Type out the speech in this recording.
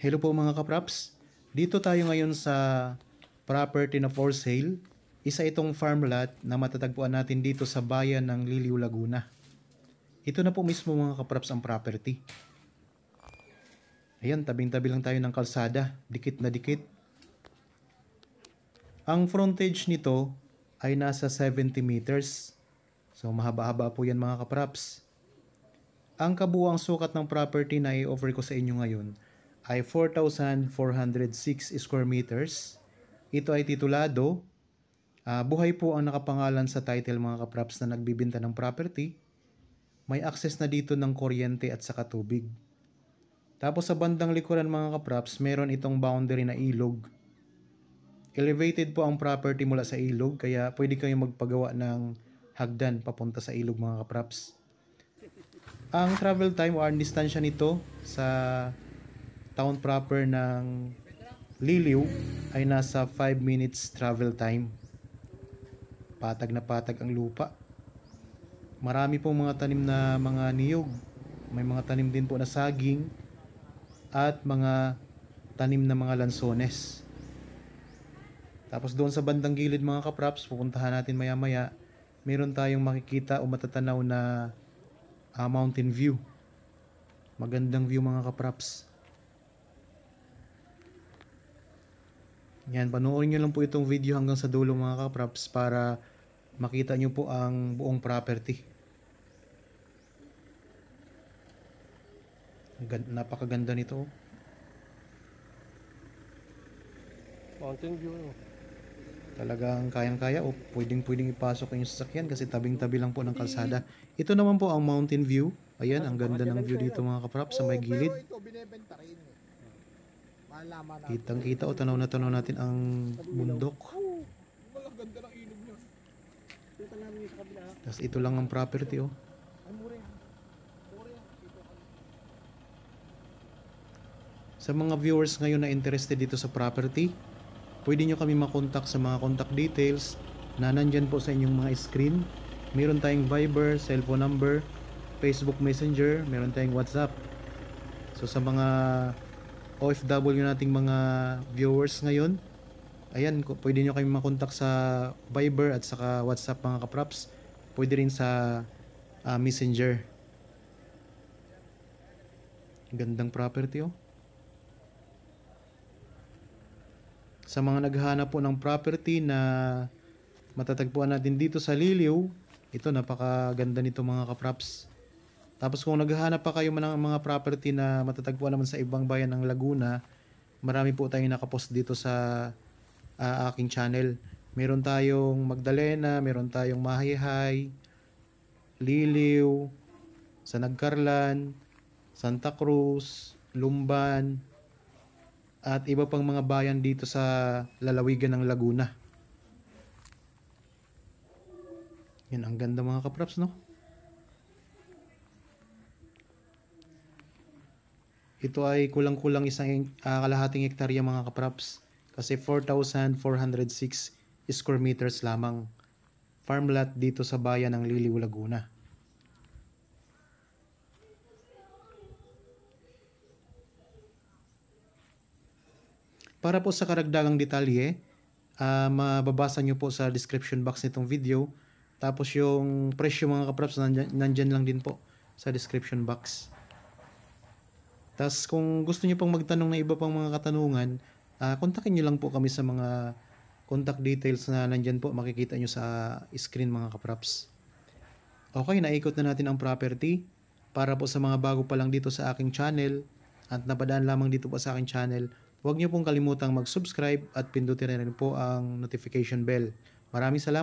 Hello po mga kapraps. Dito tayo ngayon sa property na for sale. Isa itong farm lot na matatagpuan natin dito sa bayan ng Liliw, Laguna. Ito na po mismo mga kapraps ang property. Ayan, tabing-tabi lang tayo ng kalsada. Dikit na dikit. Ang frontage nito ay nasa 70 meters. So mahaba-haba po yan mga kapraps. Ang kabuuang sukat ng property na i-offer ko sa inyo ngayon ay 4,406 square meters. Ito ay titulado. Buhay po ang nakapangalan sa title mga kapraps na nagbibenta ng property. May access na dito ng kuryente at saka tubig. Tapos sa bandang likuran mga kapraps, meron itong boundary na ilog. Elevated po ang property mula sa ilog, kaya pwede kayong magpagawa ng hagdan papunta sa ilog mga kapraps. Ang travel time o ang distansya nito sa town proper ng Liliw ay nasa 5 minutes travel time. Patag na patag ang lupa. Marami pong mga tanim na mga niyog. May mga tanim din po na saging at mga tanim na mga lansones. Tapos doon sa bandang gilid mga kapraps, pupuntahan natin maya maya, meron tayong makikita o matatanaw na mountain view. Magandang view mga kapraps. Yan, panoorin nyo lang po itong video hanggang sa dulo mga kapraps para makita nyo po ang buong property. Napakaganda nito. Mountain view. Talagang kayang-kaya o pwedeng-pwedeng ipasok yung sasakyan kasi tabing-tabi lang po ng kalsada. Ito naman po ang mountain view. Ayan, ang ganda ng view dito mga kapraps sa may gilid. Pero ito binebenta rin. Malaman natin. Kitang-kita o tanaw natin ang bundok. Walang ganda ng ilog niya. Punta namin sa kabila. Tapos ito lang ang property oh. Ay, mura. Sa mga viewers ngayon na interested dito sa property, pwede nyo kami makontak sa mga contact details na nandyan po sa inyong mga screen. Meron tayong Viber, cellphone number, Facebook Messenger, meron tayong WhatsApp. So sa mga OFW nating mga viewers ngayon, ayan, pwede nyo kami makontak sa Viber at saka WhatsApp mga kapraps. Pwede rin sa Messenger. Gandang property oh. Sa mga naghahanap po ng property na matatagpuan natin dito sa Liliw, ito napakaganda nito mga kapraps. Tapos kung naghahanap pa kayo ng mga property na matatagpuan naman sa ibang bayan ng Laguna, marami po tayong nakapost dito sa aking channel. Meron tayong Magdalena, meron tayong Mahayhay, Liliw, Sanagkarlan, Santa Cruz, Lumban, at iba pang mga bayan dito sa lalawigan ng Laguna. Yan, ang ganda mga kapraps no? Ito ay kulang-kulang isang kalahating hektarya mga kapraps. Kasi 4,406 square meters lamang. Farm lot dito sa bayan ng Liliw, Laguna. Para po sa karagdagang detalye, mababasa nyo po sa description box nitong video. Tapos yung presyo mga kapraps, nandyan lang din po sa description box. Tapos kung gusto nyo pang magtanong na iba pang mga katanungan, kontakin nyo lang po kami sa mga contact details na nandyan po, makikita nyo sa screen mga kapraps. Okay, naikot na natin ang property. Para po sa mga bago pa lang dito sa aking channel at napadaan lamang dito po sa aking channel, huwag nyo pong kalimutang mag-subscribe at pindutin rin po ang notification bell. Maraming salamat.